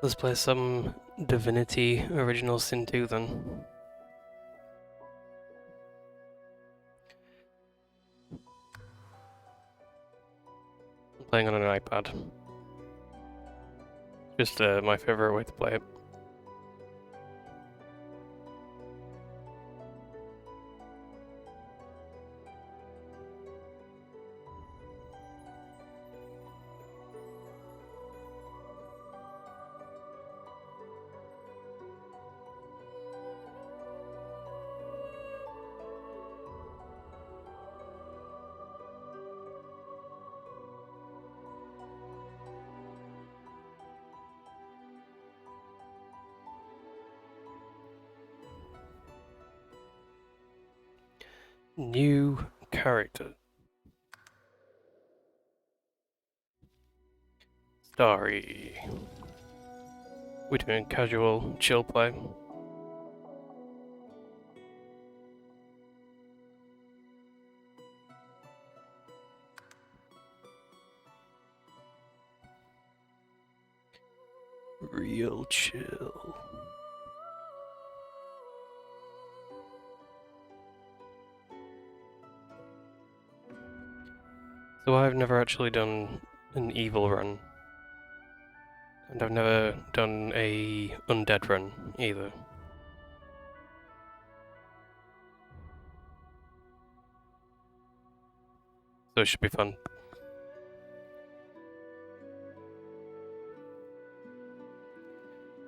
Let's play some Divinity Original Sin 2 then. I'm playing on an iPad. Just my favourite way to play it. New character. Starry. We're doing casual, chill play. Real chill. So I've never actually done an evil run. And I've never done a undead run either. So it should be fun.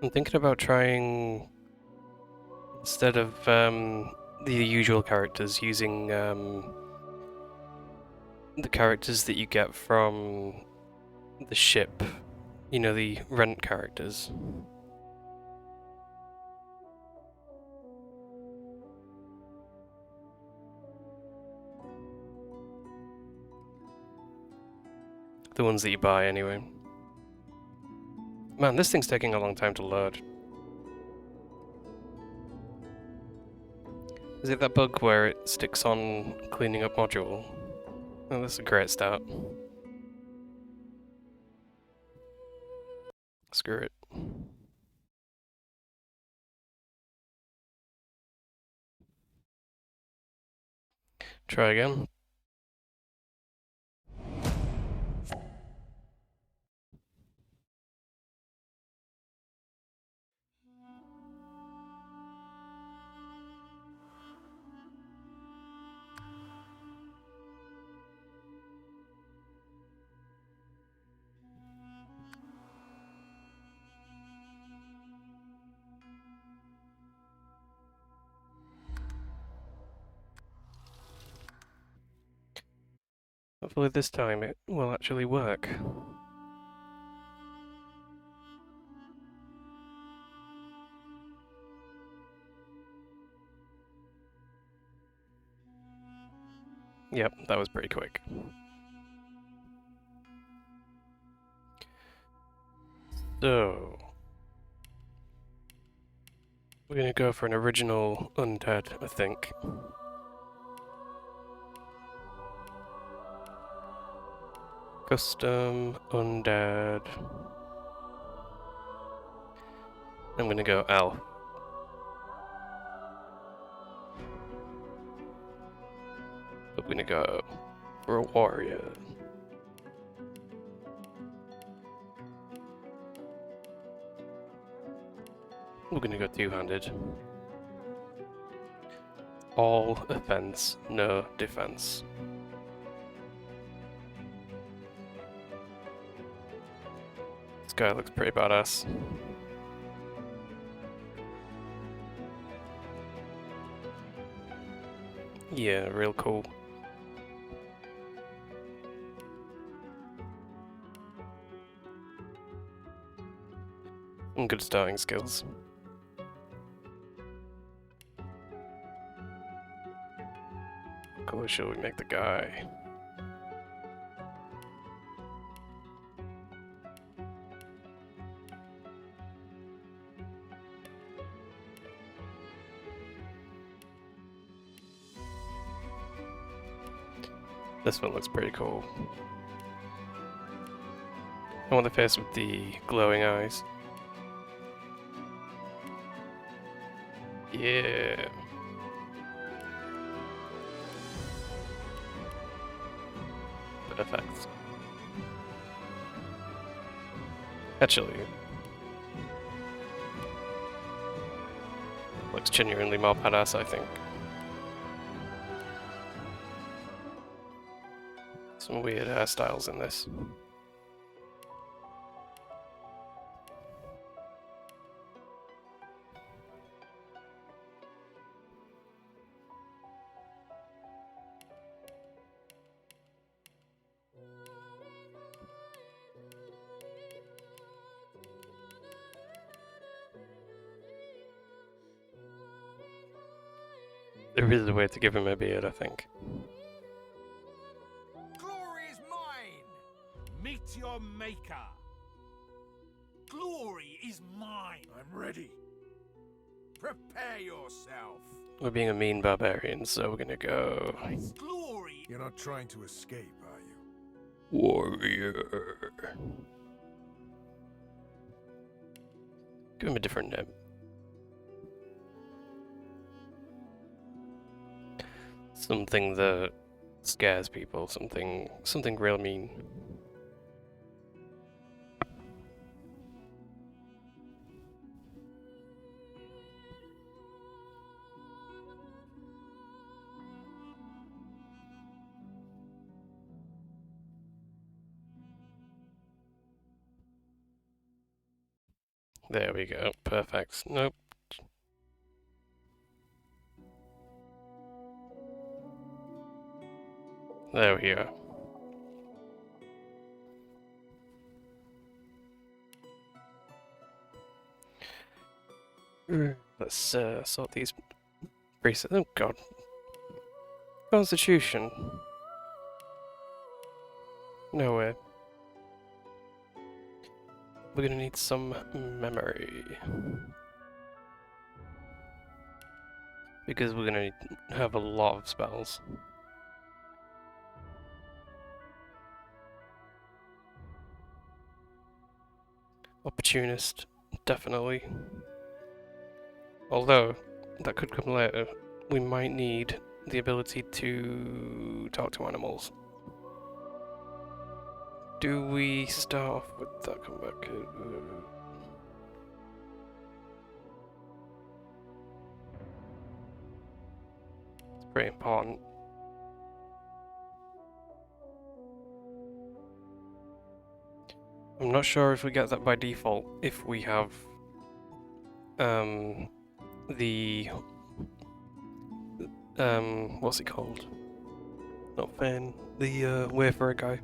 I'm thinking about trying, instead of the usual characters, using the characters that you get from the ship. You know, the rent characters. The ones that you buy anyway. Man, this thing's taking a long time to load. Is it that bug where it sticks on cleaning up module? Oh, that's a great start. Screw it. Try again. Hopefully this time it will actually work. Yep, that was pretty quick. So... we're gonna go for an original undead, I think. Custom undead. I'm gonna go L. But we're gonna go for a warrior. We're gonna go two-handed. All offense, no defense. This guy looks pretty badass. Yeah, real cool. Some good starting skills. What shall we make the guy? This one looks pretty cool. I want the face with the glowing eyes. Yeah. Perfect. Actually, looks genuinely more badass, I think. Some weird hairstyles in this. There is a way to give him a beard, I think. Glory is mine! Meet your maker! Glory is mine! I'm ready. Prepare yourself. We're being a mean barbarian, so we're gonna go... It's glory! You're not trying to escape, are you? Warrior. Give him a different name. Something that scares people, something real mean. There we go, perfect. Nope. There we go. Let's sort these presets. Oh god. Constitution. No way. We're gonna need some memory. Because we're gonna have a lot of spells. Opportunist, definitely. Although, that could come later. We might need the ability to talk to animals. Do we start off with that comeback? It's pretty important. I'm not sure if we get that by default if we have the what's it called? Not Finn, the Wayfarer guy.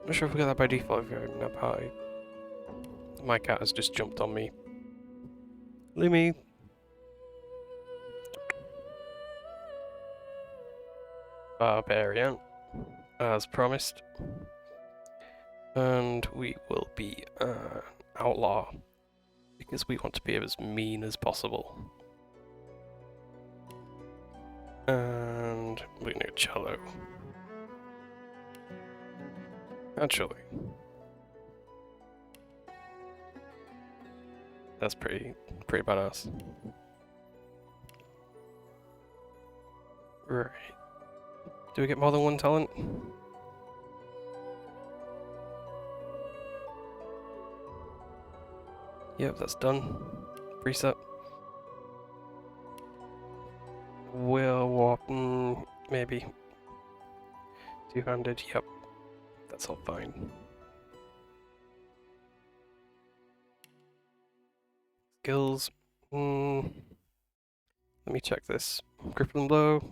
I'm not sure if we get that by default if you're in that party. My cat has just jumped on me. Leave me. Barbarian, as promised. And we will be an outlaw, because we want to be as mean as possible. And we're gonna go cello. Actually, that's pretty badass. Right. Do we get more than one talent? Yep, that's done. Preset. Will warp, maybe. Two-handed, yep. That's all fine. Skills. Let me check this. Crippling blow.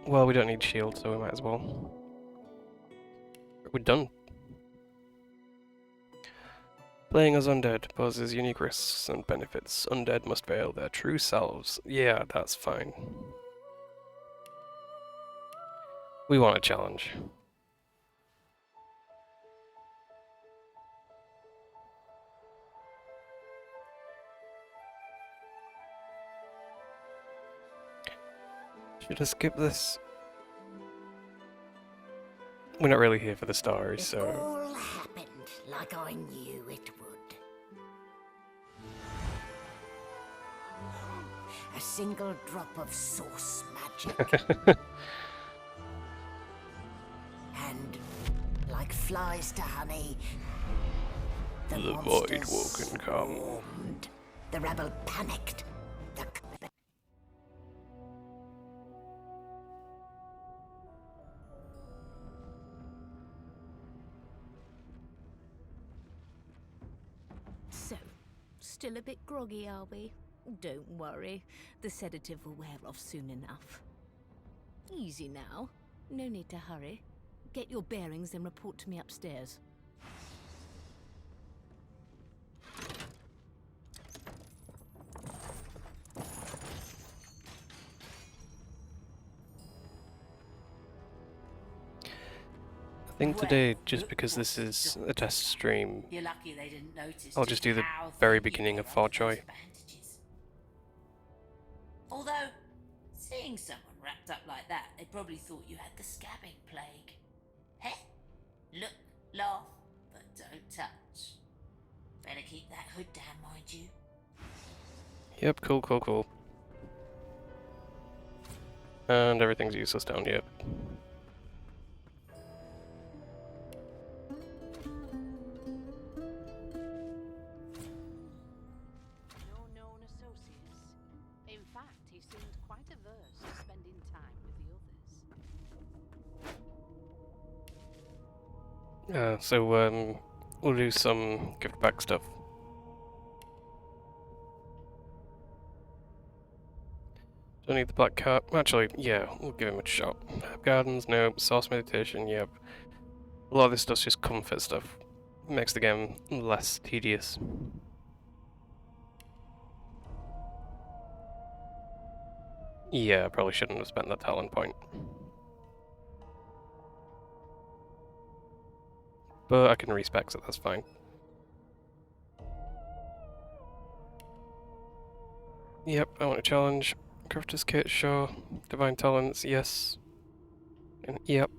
Well, we don't need shield, so we might as well. We're done. Playing as undead poses unique risks and benefits. Undead must veil their true selves. Yeah, that's fine. We want a challenge. Should I skip this? We're not really here for the story, so... It all happened like I knew it would. single drop of source magic. And, like flies to honey, the Void monsters will come. swarmed. The rebel panicked. The So, still a bit groggy, are we? Don't worry, the sedative will wear off soon enough. Easy now, no need to hurry. Get your bearings and report to me upstairs. I think today, just because this is a test stream, You're lucky they didn't notice. I'll just do the very beginning of Far Joy. Although, seeing someone wrapped up like that, they probably thought you had the scabbing plague. Heh? Look, laugh, but don't touch. Better keep that hood down, mind you. Yep, cool. And everything's useless down, yep. No known associates. In fact, he seemed quite averse to spending time with the others. So we'll do some gift back stuff. Don't need the black cat. Actually, yeah, we'll give him a shot. Herb gardens, nope. Source meditation, yep. A lot of this stuff's just comfort stuff. Makes the game less tedious. Yeah, I probably shouldn't have spent that talent point. But I can respec, so that's fine. Yep, I want a challenge. Crafter's kit, sure. Divine talents, yes. And yep.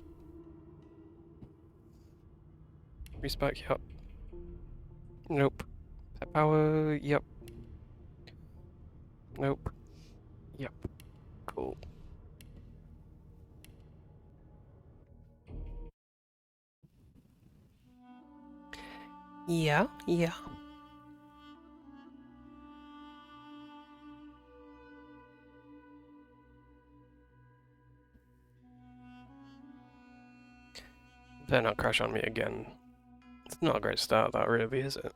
Respec, yep. Nope. Pet power, yep. Nope. Yep. Cool. Yeah. Better not crash on me again. It's not a great start, that really, is it?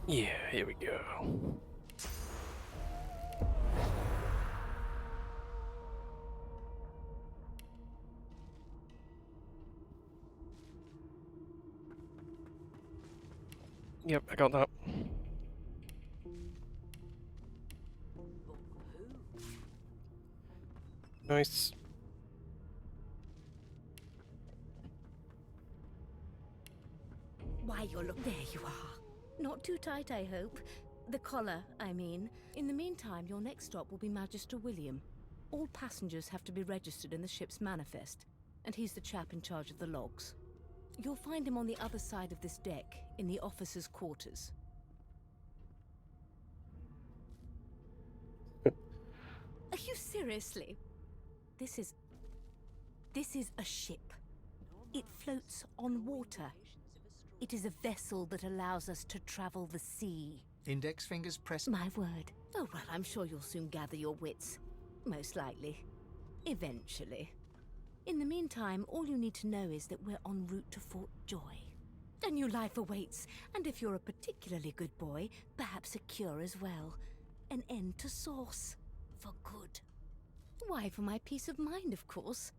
Yeah, here we go. Yep, I got that. Nice. Why, there you are. Not too tight, I hope. The collar, I mean. In the meantime, your next stop will be Magister William. All passengers have to be registered in the ship's manifest, and he's the chap in charge of the logs. You'll find him on the other side of this deck, in the officers' quarters. Are you seriously? This is a ship. It floats on water. It is a vessel that allows us to travel the sea. Index fingers pressed. My word. Oh, well, I'm sure you'll soon gather your wits. Most likely. Eventually. In the meantime, all you need to know is that we're en route to Fort Joy. A new life awaits, and if you're a particularly good boy, perhaps a cure as well. An end to Source. For good. Why, for my peace of mind, of course.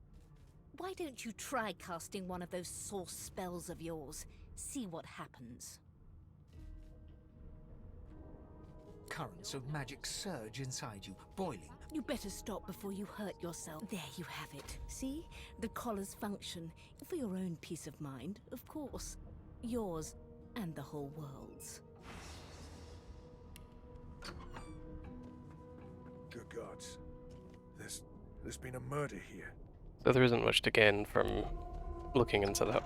Why don't you try casting one of those Source spells of yours? See what happens. Currents of magic surge inside you, boiling. You better stop before you hurt yourself. There you have it. See? The collars function. For your own peace of mind, of course. Yours, and the whole world's. Good gods. There's been a murder here. So there isn't much to gain from looking into that.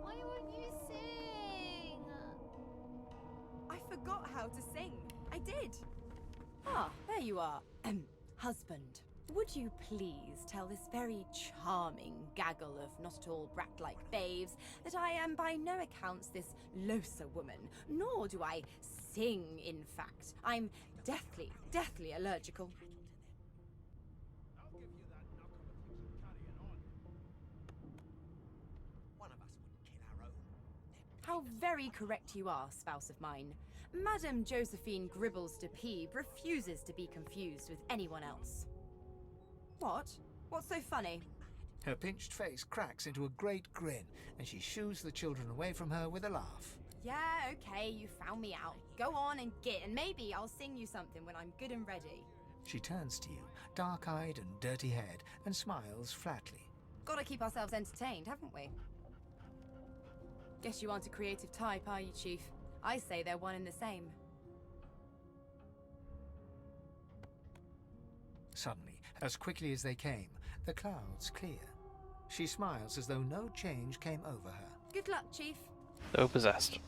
Why won't you sing? I forgot how to sing. I did. Ah, there you are. Husband, would you please tell this very charming gaggle of not-at-all brat-like babes that I am by no accounts this loser woman, nor do I sing, in fact. I'm deathly allergical. How very correct you are, spouse of mine. Madame Josephine Gribbles de Peeb refuses to be confused with anyone else. What? What's so funny? Her pinched face cracks into a great grin, and she shoos the children away from her with a laugh. Yeah, okay, you found me out. Go on and git, and maybe I'll sing you something when I'm good and ready. She turns to you, dark-eyed and dirty-haired, and smiles flatly. Gotta keep ourselves entertained, haven't we? Guess you aren't a creative type, are you, Chief? I say they're one and the same. Suddenly, as quickly as they came, the clouds clear. She smiles as though no change came over her. Good luck, Chief. So possessed.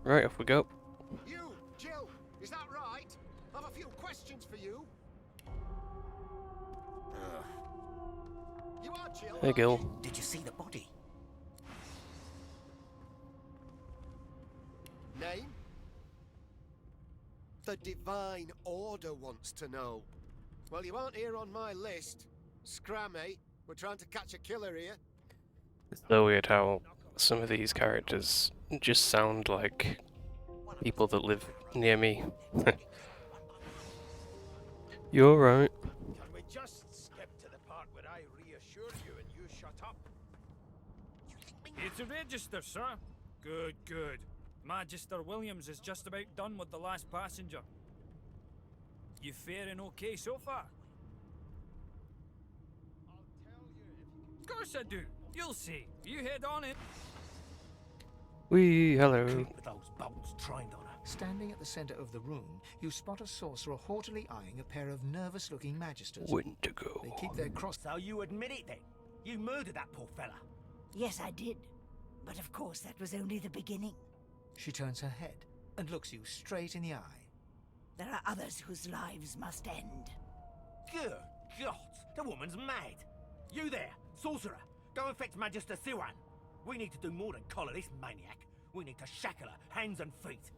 Right, off we go. You, Jill, is that right? I've a few questions for you. You are Jill. Hey, Gil. Did you see the body? Name? The Divine Order wants to know. Well, you aren't here on my list. Scrammy, we're trying to catch a killer here. It's so weird how some of these characters just sound like people that live near me. You're right. Can we just skip to the part where I reassure you and you shut up? It's a register, sir. Good, good. Magister Williams is just about done with the last passenger. You faring okay so far? Of course I do. You'll see. You head on in. Wee, hello. With those bolts trained on her. Standing at the center of the room, you spot a sorcerer haughtily eyeing a pair of nervous-looking magisters. Wendigo. They keep their cross... So you admit it then? You murdered that poor fella? Yes, I did. But of course, that was only the beginning. She turns her head and looks you straight in the eye. There are others whose lives must end. Good God, the woman's mad. You there, sorcerer, go and fetch Magister Siwan. We need to do more than collar this maniac. We need to shackle her, hands and feet.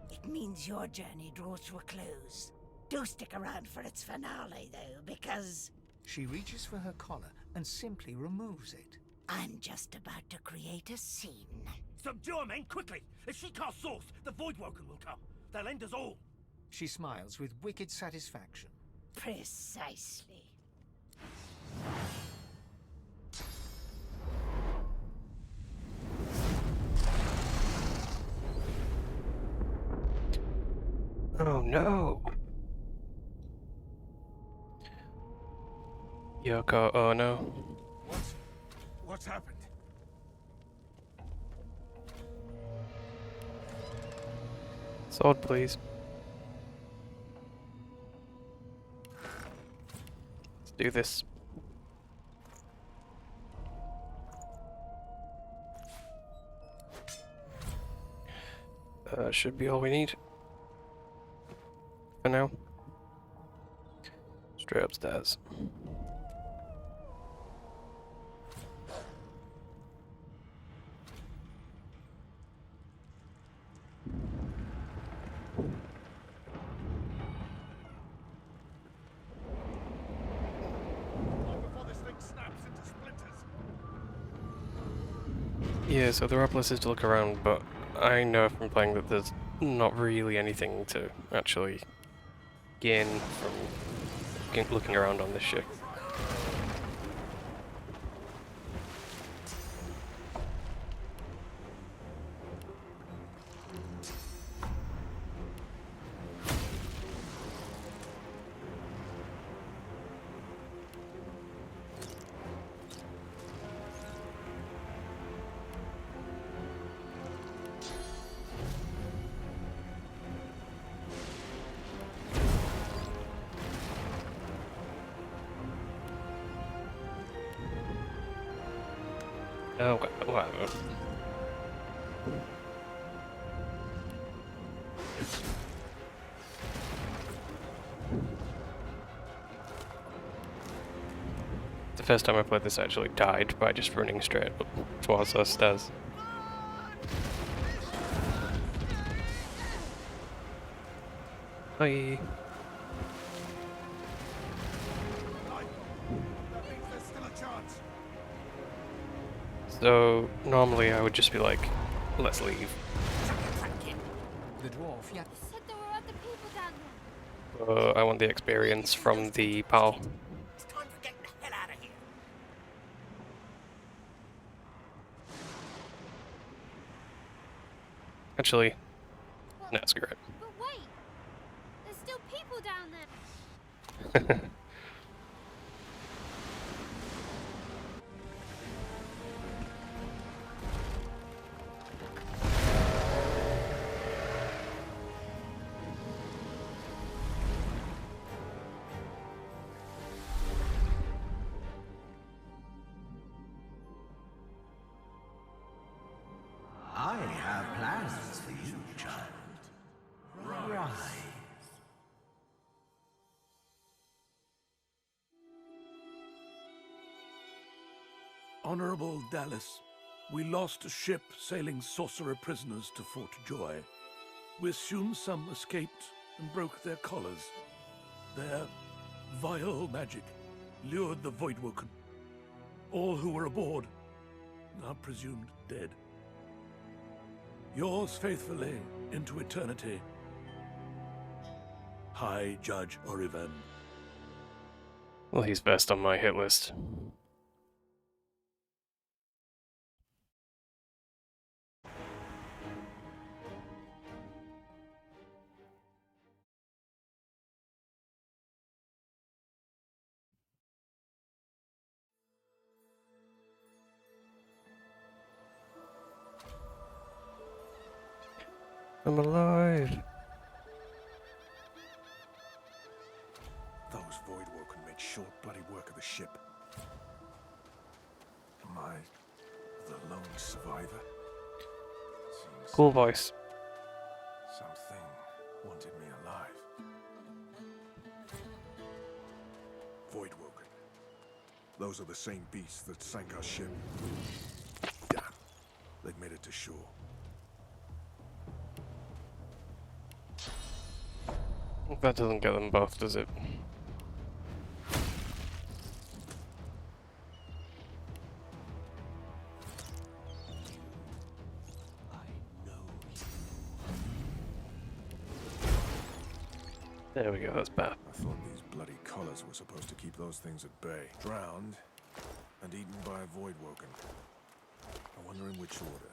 It means your journey draws to a close. Do stick around for its finale, though, because... She reaches for her collar and simply removes it. I'm just about to create a scene. Subdue her, men, quickly! If she casts source, the Voidwoken will come. They'll end us all. She smiles with wicked satisfaction. Precisely. Oh no. Yoko, oh no. What's happened? Sword, please. Let's do this. Should be all we need. For now. Straight upstairs. Before this thing snaps into splinters. Yeah, so there are places to look around, but I know from playing that there's not really anything to actually gain from looking around on this ship. Oh, whatever. The first time I played this, I actually died by just running straight up towards those stairs. Hi. So normally I would just be like, let's leave. The dwarf, yeah. You said there were other people down there. I want the experience from the battle. It's time to get the hell out of here. Actually, no, screw it. But wait, there's still people down there. I have plans for you, child. Rise. Honorable Dallas, we lost a ship sailing sorcerer prisoners to Fort Joy. We assume some escaped and broke their collars. Their vile magic lured the Voidwoken. All who were aboard are presumed dead. Yours faithfully into eternity, High Judge Oriven. Well, he's best on my hit list. I'm alive. Those Voidwoken made short bloody work of the ship. Am I the lone survivor? Seems Cool voice. something wanted me alive. Voidwoken. Those are the same beasts that sank our ship. Damn. They've made it to shore. That doesn't get them both, does it? There we go, that's bad. I thought these bloody collars were supposed to keep those things at bay. Drowned and eaten by a Voidwoken. I wonder in which order.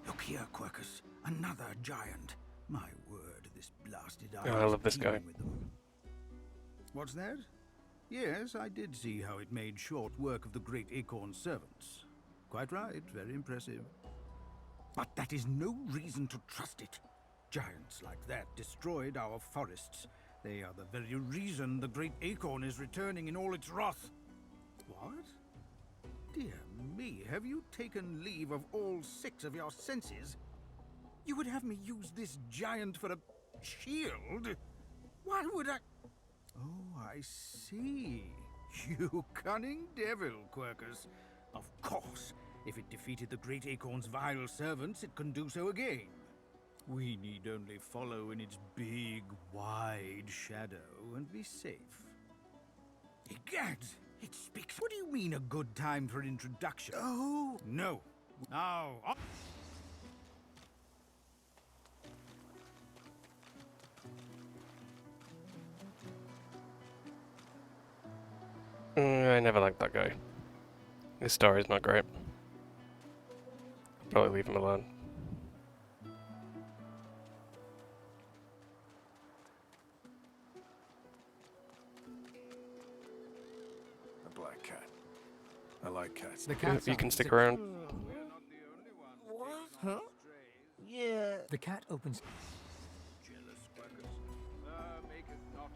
Look here, Quirkus. Another giant. My word, this blasted eye. Oh, I love this guy. What's that? Yes, I did see how it made short work of the great Acorn's servants. Quite right, very impressive. But that is no reason to trust it. Giants like that destroyed our forests. They are the very reason the great Acorn is returning in all its wrath. What? Dear me, have you taken leave of all 6 of your senses? You would have me use this giant for a shield? Why would I... Oh, I see. You cunning devil, Quirkus. Of course, if it defeated the great Acorn's vile servants, it can do so again. We need only follow in its big, wide shadow and be safe. Egads! It speaks. What do you mean a good time for introduction? Oh! No. Now, up. I never liked that guy. His story's not great. Probably leave him alone. A black cat. I like cats. The cat You can sounds stick sick. around. What? Huh? Yeah. The cat opens. Jealous Quirkus. Make it not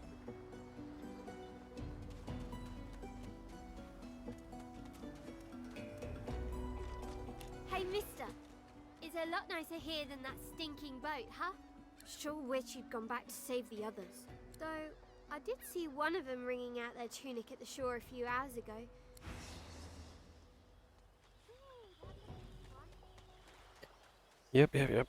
Hey, mister. It's a lot nicer here than that stinking boat, huh? Sure wish you'd gone back to save the others. Though, I did see one of them wringing out their tunic at the shore a few hours ago. Yep, yep, yep.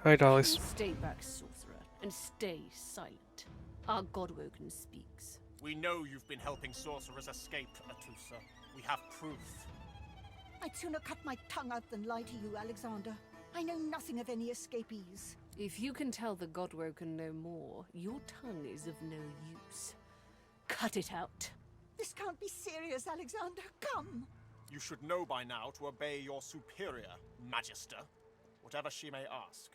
Hi, Dollies. Stay back, sorcerer, and stay silent. Our Godwoken speaks. We know you've been helping sorcerers escape, Atusa. We have proof. I'd sooner cut my tongue out than lie to you, Alexander. I know nothing of any escapees. If you can tell the Godwoken no more, your tongue is of no use. Cut it out. This can't be serious, Alexander. Come! You should know by now to obey your superior, Magister, whatever she may ask.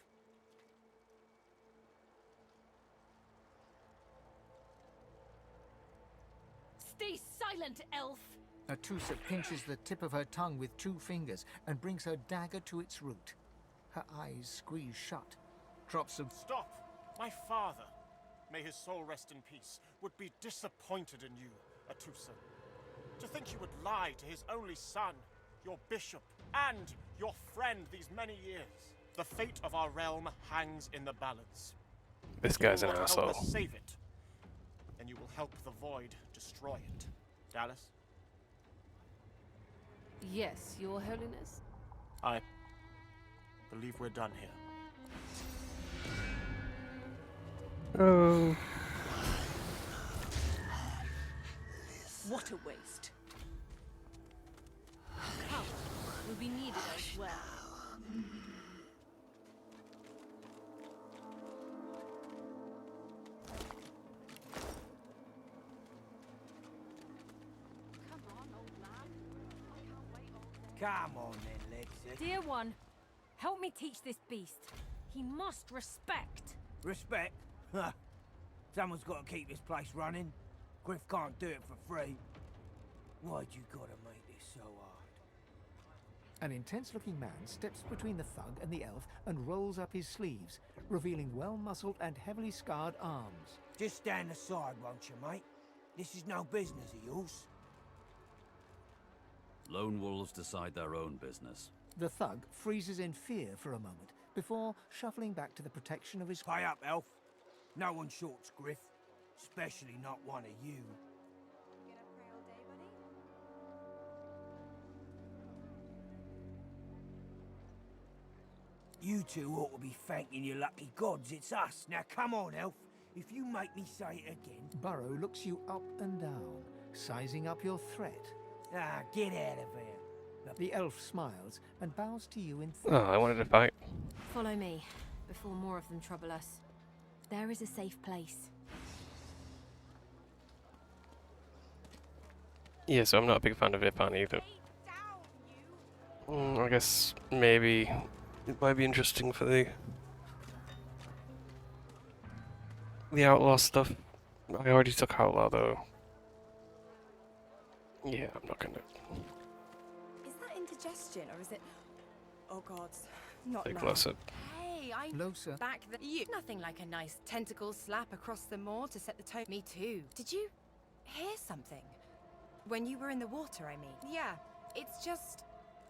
Stay silent, elf! Atusa pinches the tip of her tongue with 2 fingers and brings her dagger to its root. Her eyes squeeze shut. Drops of... Stop! My father, may his soul rest in peace, would be disappointed in you, Atusa. To think you would lie to his only son, your bishop, and your friend these many years. The fate of our realm hangs in the balance. This guy's an If you want to help asshole. us save it, then you will help the void destroy it. Dallas? Yes, your holiness? I believe we're done here. Oh. What a waste. Power will be needed elsewhere. Come on then, Lexi. Dear one, help me teach this beast. He must respect. Respect? Huh. Someone's got to keep this place running. Griff can't do it for free. Why'd you gotta make this so hard? An intense-looking man steps between the thug and the elf and rolls up his sleeves, revealing well-muscled and heavily scarred arms. Just stand aside, won't you, mate? This is no business of yours. Lone wolves decide their own business. The thug freezes in fear for a moment before shuffling back to the protection of his... Pay up, elf. No one shorts Griff. Especially not one of you. You two ought to be thanking your lucky gods it's us. Now come on, elf. If you make me say it again... Burrow looks you up and down, sizing up your threat. Ah, get out of here. The elf smiles and bows to you in... Oh, I wanted to fight. Follow me, before more of them trouble us. There is a safe place. Yeah, so I'm not a big fan of Ipan either. I guess maybe it might be interesting for the outlaw stuff. I already took outlaw though. Yeah, I'm not gonna. Is that indigestion or is it... Oh god, not Take now. closer. Hey, I Losa. back the... You. Nothing like a nice tentacle slap across the moor to set the tone. Me too. Did you hear something? When you were in the water, I mean. Yeah, it's just...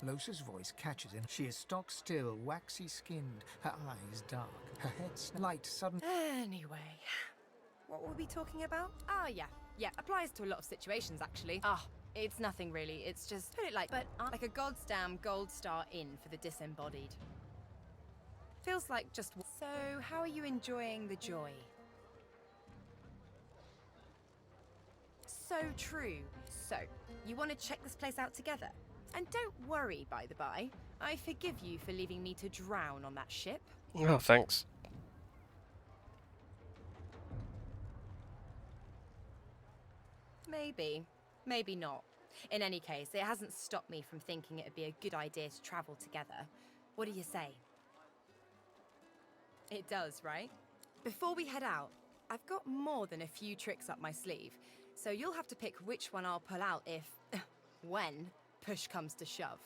Losa's voice catches him. She is stock still, waxy skinned, her eyes dark, her head light sudden... Anyway, what were we talking about? Ah, yeah, applies to a lot of situations actually. Ah, it's nothing really, it's just, put it like a goddamn gold star in for the disembodied. Feels like just... So, how are you enjoying the joy? So true. So, you want to check this place out together? And don't worry, by the by, I forgive you for leaving me to drown on that ship. Oh, thanks. Maybe. Maybe not. In any case, it hasn't stopped me from thinking it would be a good idea to travel together. What do you say? It does, right? Before we head out, I've got more than a few tricks up my sleeve, so you'll have to pick which one I'll pull out if... when push comes to shove.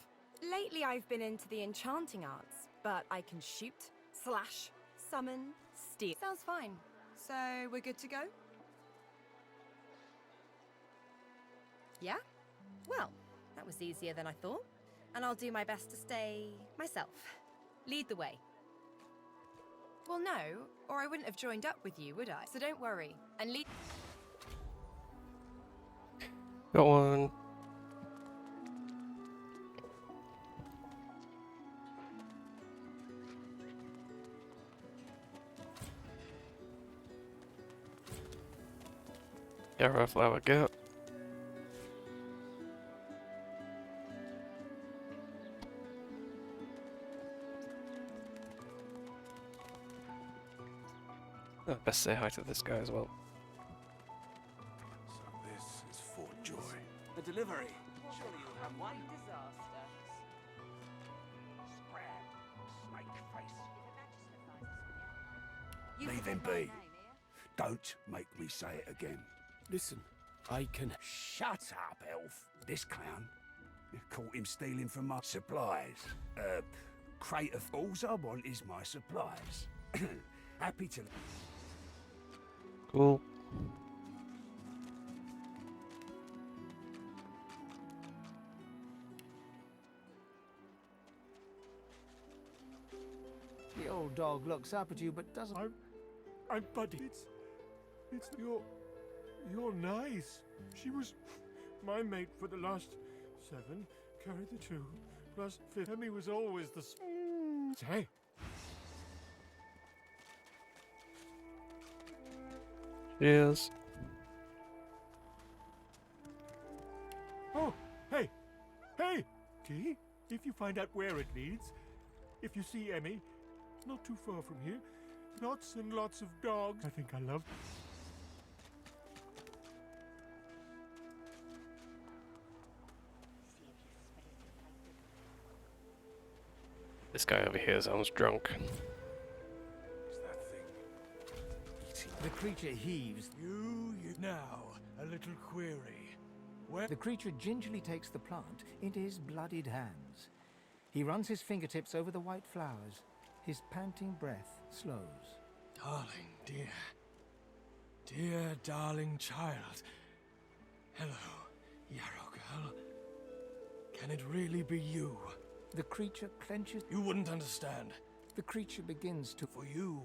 Lately I've been into the enchanting arts, but I can shoot, slash, summon, steal. Sounds fine. So we're good to go? Yeah? Well, that was easier than I thought. And I'll do my best to stay myself. Lead the way. Well, no, or I wouldn't have joined up with you, would I? So don't worry. And lead. Got one. Yarrow flower get. Oh, best say hi to this guy as well. So this is Fort Joy. A delivery. Surely you have one. Disaster. Leave him be. Don't make me say it again. Listen, I can... Shut up, elf. This clown. You caught him stealing from my supplies. Crate of... All I want is my supplies. Happy to... Cool. The old dog looks up at you but doesn't... I'm Buddy. It's you're nice. She was my mate for the last 7, carried the 2, plus 5. Emmy was always the... Hey. Cheers. Oh, hey! Hey! T, if you find out where it leads, if you see Emmy, not too far from here, lots and lots of dogs. I think I love... This guy over here sounds drunk. The creature heaves. You now, a little query. Where... The creature gingerly takes the plant into his bloodied hands. He runs his fingertips over the white flowers. His panting breath slows. Darling, dear darling child. Hello, Yarrow girl. Can it really be you? The creature clenches. You wouldn't understand. The creature begins to... For you.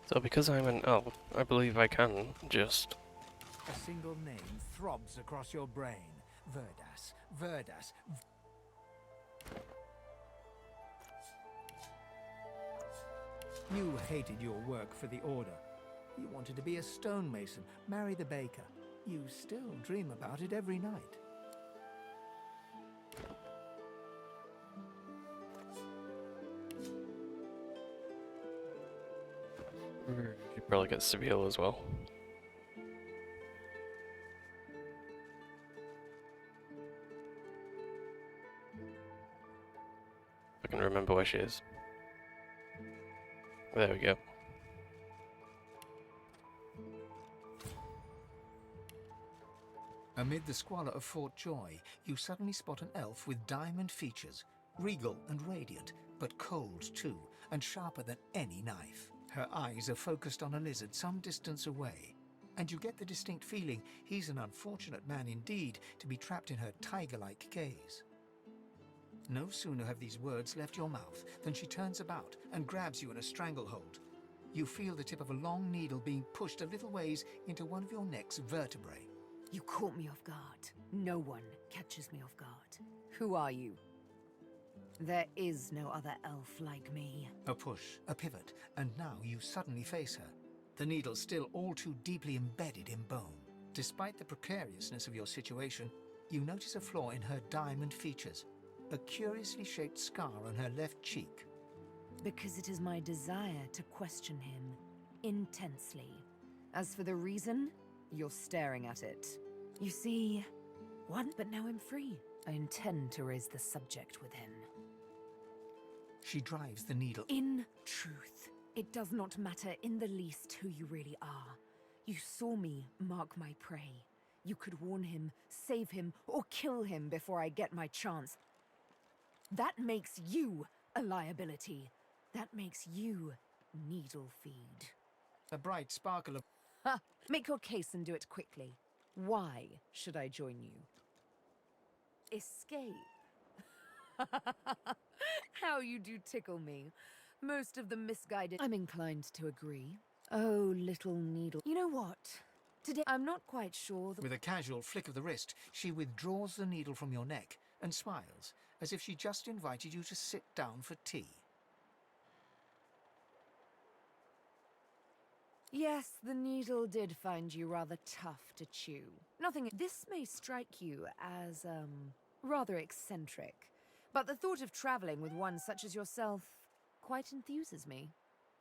So because I'm an elf, I believe I can just... A single name throbs across your brain. Verdas. Verdas. You hated your work for the Order. You wanted to be a stonemason, marry the baker. You still dream about it every night. You probably get Seville as well. I can remember where she is. There we go. Amid the squalor of Fort Joy, you suddenly spot an elf with diamond features, regal and radiant, but cold too, and sharper than any knife. Her eyes are focused on a lizard some distance away, and you get the distinct feeling he's an unfortunate man indeed to be trapped in her tiger-like gaze. No sooner have these words left your mouth than she turns about and grabs you in a stranglehold. You feel the tip of a long needle being pushed a little ways into one of your neck's vertebrae. You caught me off guard. No one catches me off guard. Who are you? There is no other elf like me. A push, a pivot, and now you suddenly face her. The needle still all too deeply embedded in bone. Despite the precariousness of your situation, you notice a flaw in her diamond features. A curiously shaped scar on her left cheek. Because it is my desire to question him intensely. As for the reason, you're staring at it. You see, but now I'm free. I intend to raise the subject with him. She drives the needle. In truth, it does not matter in the least who you really are. You saw me mark my prey. You could warn him, save him, or kill him before I get my chance. That makes you a liability. That makes you needle feed. A bright sparkle of... Ha! Make your case and do it quickly. Why should I join you? Escape. How you do tickle me. Most of the misguided... I'm inclined to agree. Oh, little needle. You know what? Today, I'm not quite sure that... With a casual flick of the wrist, she withdraws the needle from your neck and smiles, as if she just invited you to sit down for tea. Yes, the needle did find you rather tough to chew. Nothing... This may strike you as, rather eccentric. But the thought of traveling with one such as yourself quite enthuses me.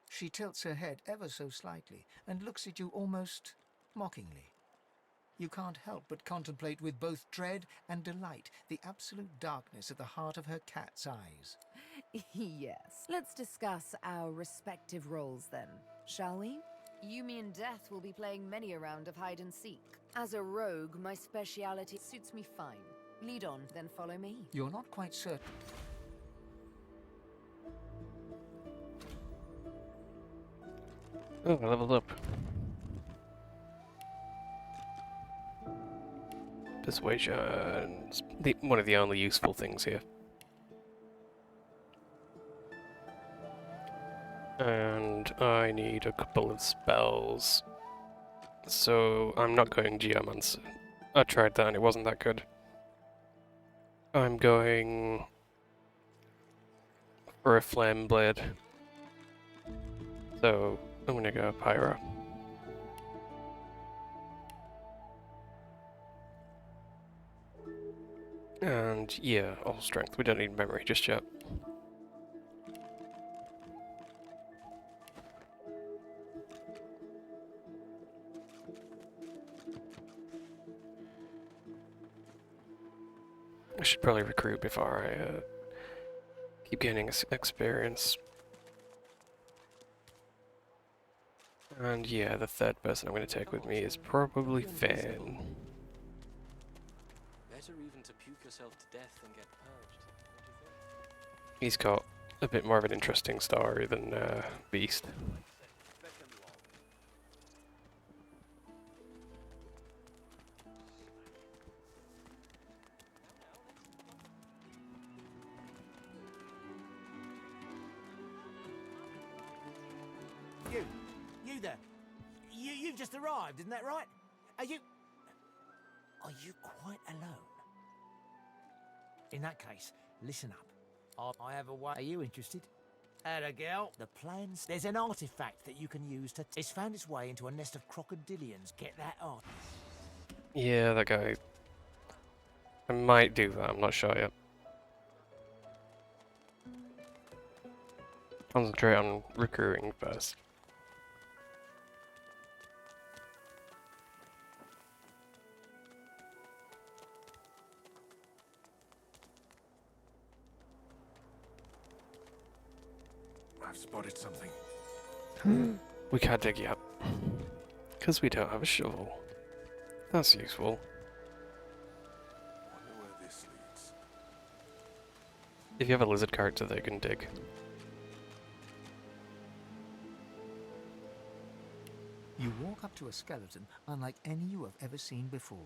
She tilts her head ever so slightly and looks at you almost mockingly. You can't help but contemplate with both dread and delight the absolute darkness at the heart of her cat's eyes. Yes. Let's discuss our respective roles then, shall we? You, me, and Death will be playing many a round of hide and seek. As a rogue, my speciality suits me fine. Lead on, then follow me. You're not quite certain. Oh, I leveled up. Persuasion's one of the only useful things here. And I need a couple of spells. So I'm not going Geomancer. I tried that and it wasn't that good. I'm going for a Flame Blade. So I'm gonna go Pyro. And yeah, all strength. We don't need memory just yet. I should probably recruit before I keep gaining experience. And yeah, the third person I'm going to take with me is probably Finn. Better even to puke yourself to death than get purged. What do you think? He's got a bit more of an interesting story than Beast. You there. You've just arrived, isn't that right? Are you quite alone? In that case, listen up. I have a way. Are you interested? Atta girl. The plans. There's an artifact that you can use to. It's found its way into a nest of crocodilians. Get that on. Yeah, that guy. I might do that, I'm not sure yet. Concentrate on recruiting first. I've spotted something. We can't dig yet. Because we don't have a shovel. That's useful. Wonder where this leads. If you have a lizard character, they can dig. You walk up to a skeleton unlike any you have ever seen before.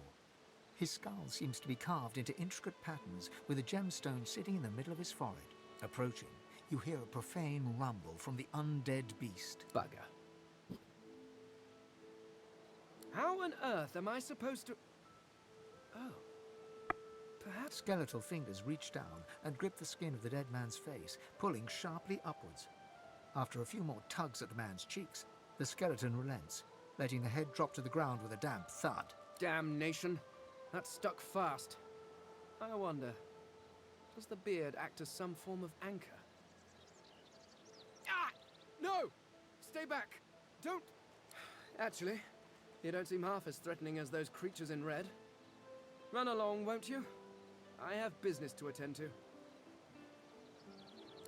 His skull seems to be carved into intricate patterns with a gemstone sitting in the middle of his forehead. Approaching, you hear a profane rumble from the undead beast. Bugger. How on earth am I supposed to... Oh. Perhaps... Skeletal fingers reach down and grip the skin of the dead man's face, pulling sharply upwards. After a few more tugs at the man's cheeks, the skeleton relents, letting the head drop to the ground with a damp thud. Damnation. That stuck fast. I wonder, does the beard act as some form of anchor? Ah! No! Stay back! Don't... Actually, you don't seem half as threatening as those creatures in red. Run along, won't you? I have business to attend to.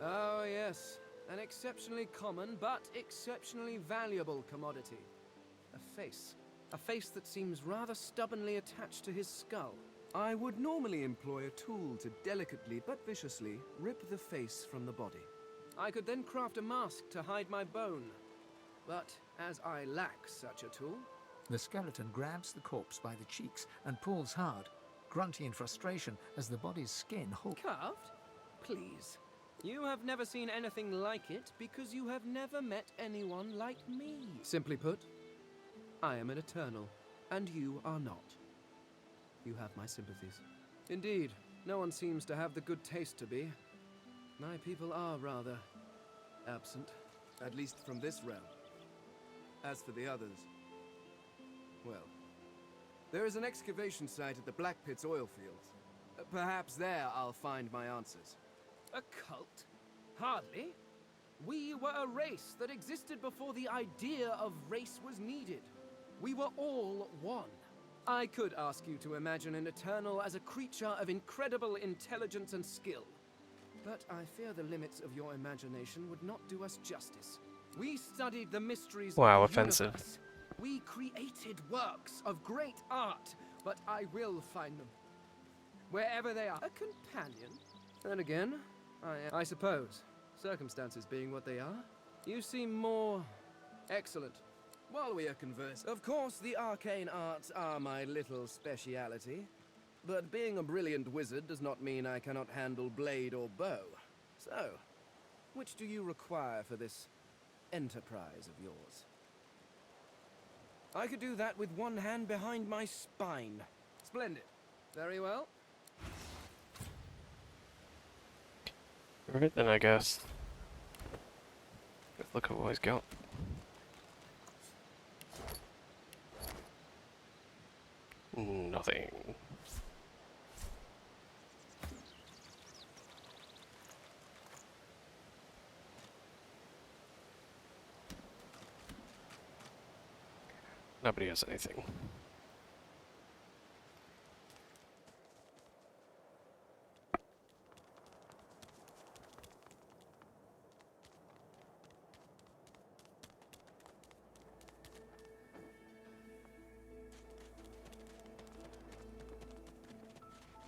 Oh, yes. An exceptionally common, but exceptionally valuable commodity. A face. A face that seems rather stubbornly attached to his skull. I would normally employ a tool to delicately but viciously rip the face from the body. I could then craft a mask to hide my bone. But as I lack such a tool... The skeleton grabs the corpse by the cheeks and pulls hard, grunting in frustration as the body's skin holds. Carved? Please. You have never seen anything like it because you have never met anyone like me. Simply put, I am an Eternal, and you are not. You have my sympathies. Indeed, no one seems to have the good taste to be. My people are rather absent, at least from this realm. As for the others, well, there is an excavation site at the Black Pit's oil fields. Perhaps there I'll find my answers. A cult? Hardly. We were a race that existed before the idea of race was needed. We were all one. I could ask you to imagine an Eternal as a creature of incredible intelligence and skill. But I fear the limits of your imagination would not do us justice. We studied the mysteries of the offensive. universe. We created works of great art, but I will find them. Wherever they are. A companion? Then again, I suppose, circumstances being what they are, you seem more excellent. While we are conversing, of course the arcane arts are my little speciality, but being a brilliant wizard does not mean I cannot handle blade or bow. So, which do you require for this enterprise of yours? I could do that with one hand behind my spine. Splendid. Very well. Alright then, I guess. Let's look at what he's got. Nothing. Nobody has anything.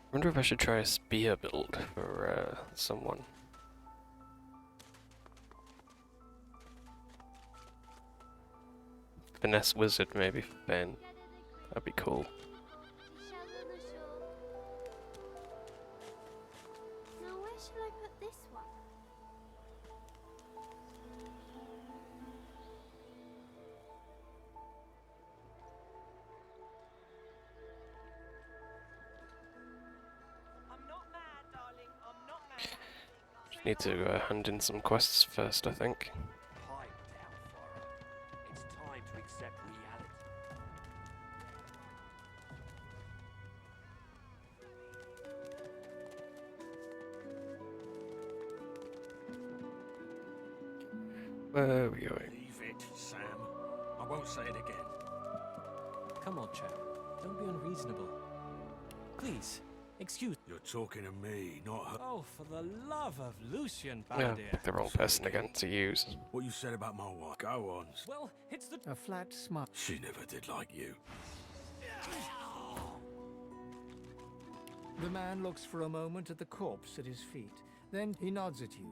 I wonder if I should try a spear build for someone. Finesse wizard maybe for Ben. That'd be cool. Now where should I put this one? Need to hand in some quests first, I think. Pipe down, Farah. It's time to accept reality. Where are we going? Leave it, Sam. I won't say it again. Come on, chap. Don't be unreasonable. Please, excuse. You're talking to me, not her. Oh, for the love of Lucian, Yeah, Balladeer. pick the wrong person again to use. What you said about my wife. Go on. Well, it's the... A flat smile. She never did like you. The man looks for a moment at the corpse at his feet. Then he nods at you.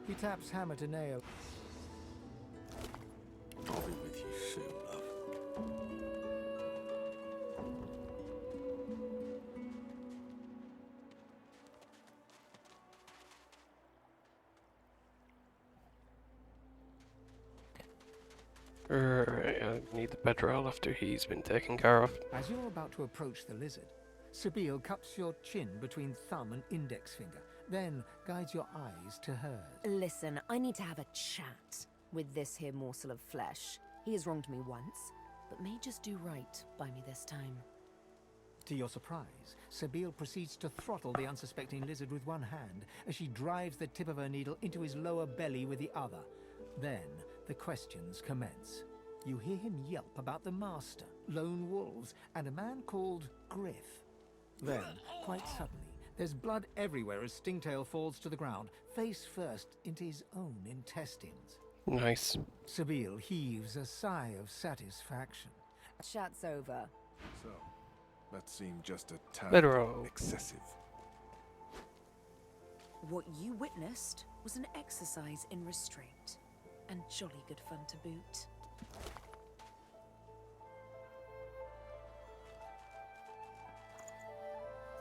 He taps hammer to nail. I'll be with you soon, love. Alright, I need the bedroll after he's been taken care of. As you're about to approach the lizard, Sabine cups your chin between thumb and index finger, then guides your eyes to hers. Listen, I need to have a chat with this here morsel of flesh. He has wronged me once, but may just do right by me this time. To your surprise, Sabine proceeds to throttle the unsuspecting lizard with one hand as she drives the tip of her needle into his lower belly with the other. Then the questions commence. You hear him yelp about the master, lone wolves, and a man called Griff. Then, quite suddenly, there's blood everywhere as Stingtail falls to the ground, face first into his own intestines. Nice. Sabine heaves a sigh of satisfaction. Chat's over. So, that seemed just a tad Literal. excessive. What you witnessed was an exercise in restraint. And jolly good fun to boot.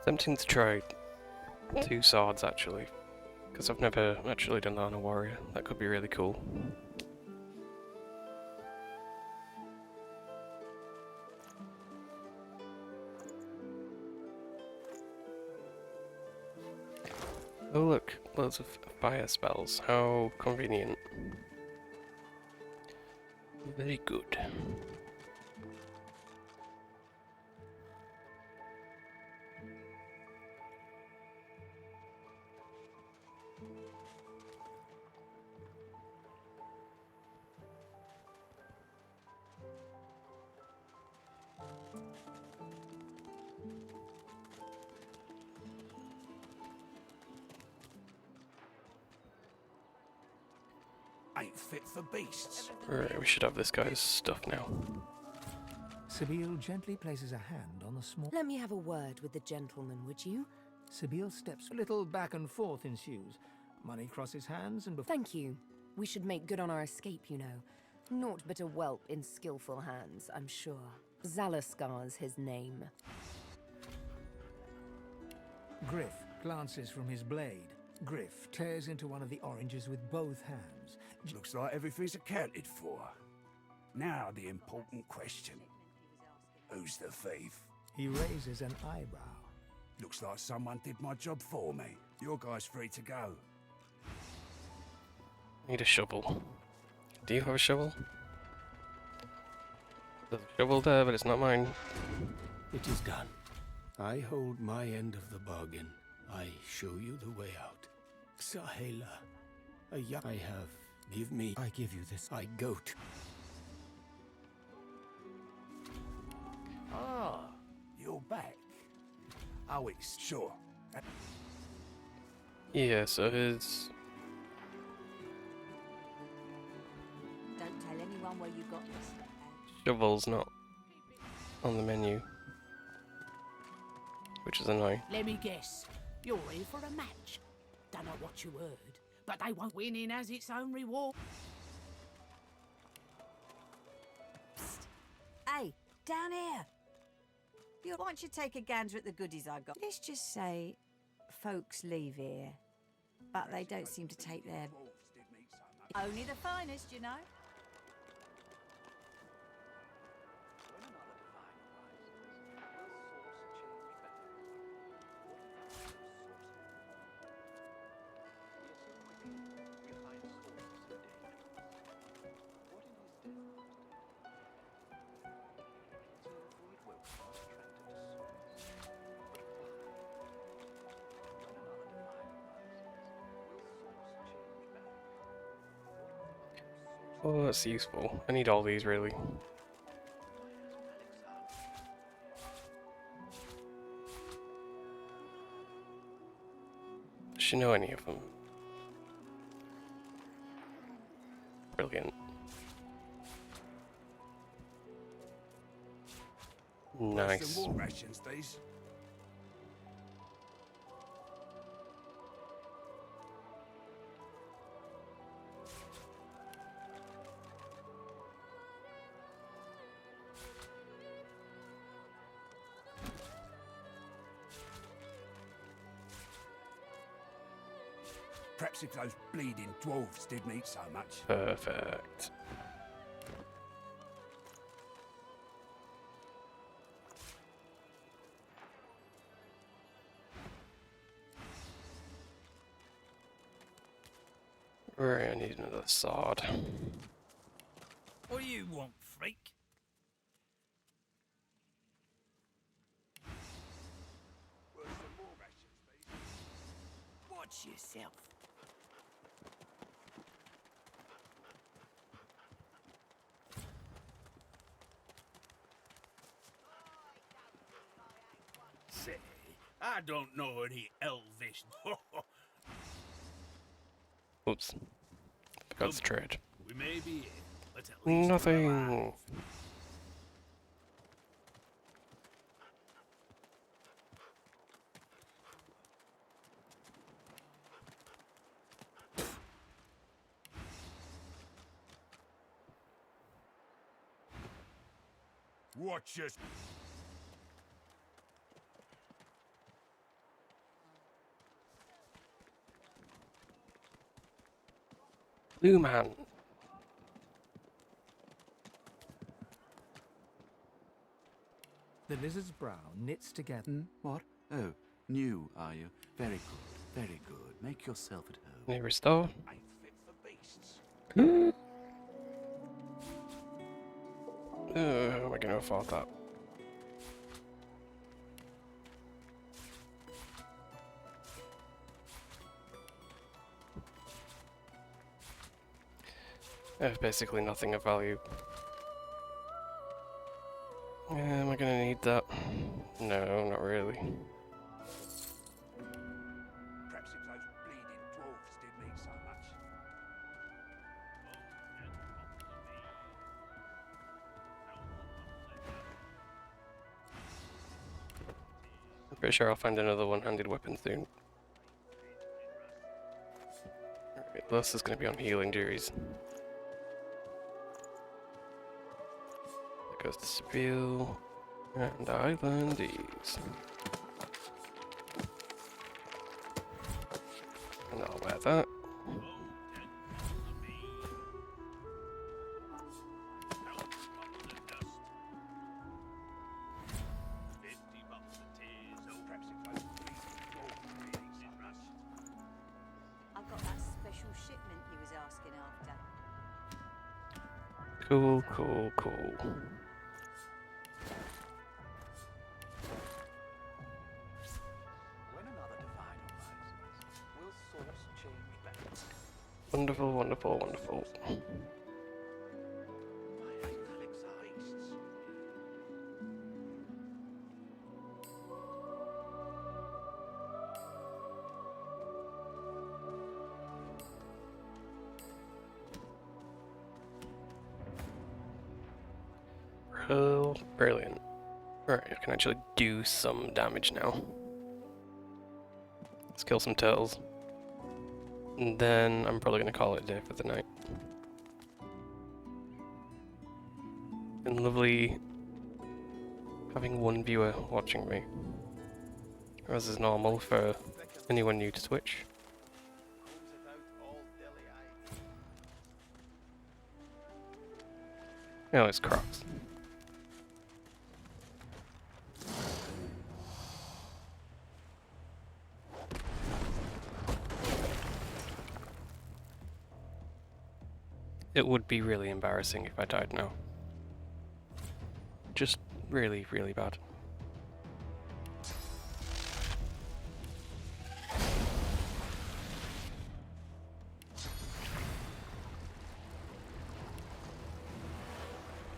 17th try. 2 swords actually. Because I've never actually done that on a warrior. That could be really cool. Oh look, loads of fire spells. How convenient. Very good. Ain't fit for beasts. Right, we should have this guy's stuff now. Sabine gently places a hand on the small... Let me have a word with the gentleman, would you? Sabine steps. A little back and forth ensues. Money crosses hands and... Thank you. We should make good on our escape, you know. Naught but a whelp in skillful hands, I'm sure. Zalaskar's his name. Griff glances from his blade. Griff tears into one of the oranges with both hands. Looks like everything's accounted for. Now the important question. Who's the thief? He raises an eyebrow. Looks like someone did my job for me. Your guy's free to go. Need a shovel. Do you have a shovel? There's a shovel there, but it's not mine. It is done. I hold my end of the bargain. I show you the way out. Sahela, I have. Give me. I give you this. I goat. Ah, you're back. Oh, it's sure. Yeah, so his... Don't tell anyone where you got this. shovel's not on the menu. Which is annoying. Let me guess. You're in for a match. Don't know what you heard, but they won't win in as its own reward. Hey, down here. Why don't you take a gander at the goodies I got? Let's just say folks leave here, but they don't seem to take their... Only the finest, you know. Oh, that's useful. I need all these, really. Does she know any of them? Brilliant. Nice. Some more rations, please. Perhaps if those bleeding dwarves didn't eat so much. Perfect. Right, I need another sword. What do you want, freak? Watch yourself. Say, I don't know any elvish. Oops. Forgot to trade. We may be in, but at least we're Nothing. alive. Watch us. Blue man. The lizard's brow knits together. What? Oh, new, are you? Very good, very good. Make yourself at home. May restore. I'm fit for beasts. How am I gonna afford that? I have basically nothing of value. Am I gonna need that? No, not really. Perhaps if those bleeding dwarves didn't eat so much. I'm pretty sure I'll find another one-handed weapon soon. Alright, this is gonna be on healing duties. There goes the spiel. And I learn these. And I'll wear that. I've got that special shipment you was asking after. Cool, cool, cool. Wonderful, wonderful, wonderful. Oh, brilliant. Alright, I can actually do some damage now. Let's kill some turtles. And then I'm probably going to call it a day for the night. And lovely having one viewer watching me. As is normal for anyone new to Twitch. No, it's Crocs. It would be really embarrassing if I died now. Just really, really bad.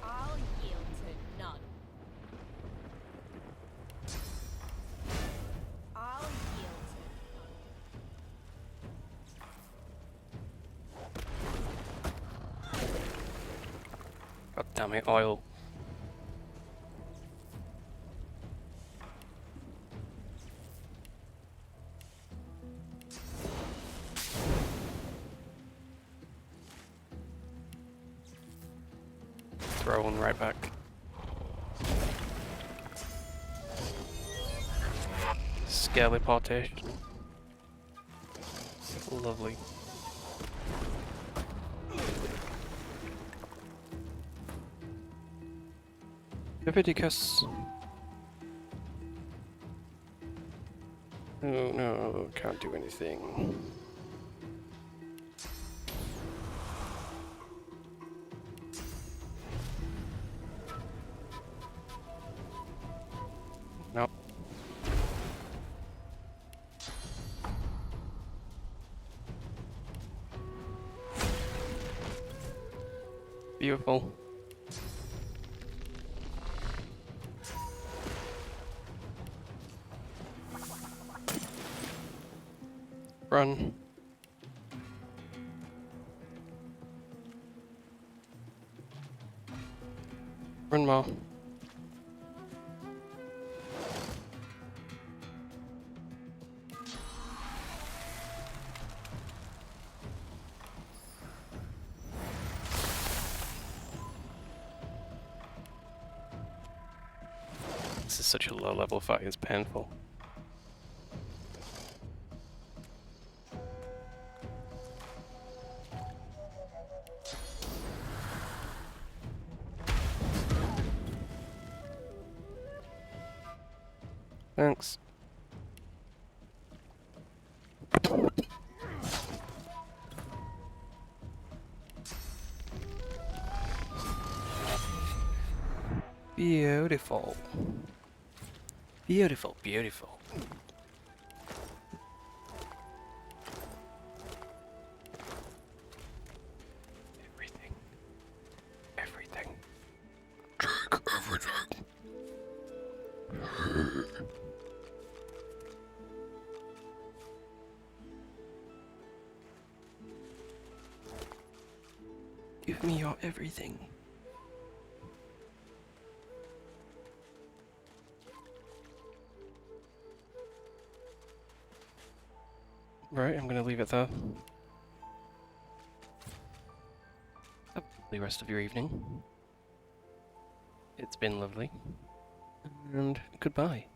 I'll yield to none. I'll yield to God damn it, oil. Throw one right back. Scaleportation. Lovely. Leviticus. Oh no, can't do anything. Nope. Beautiful. Run. Run more. This is such a low level fight, it's painful. Thanks. Beautiful. Beautiful, beautiful. Everything. Everything. Take everything. Give me your everything. Right, I'm gonna leave it there. Have the rest of your evening. It's been lovely. And goodbye.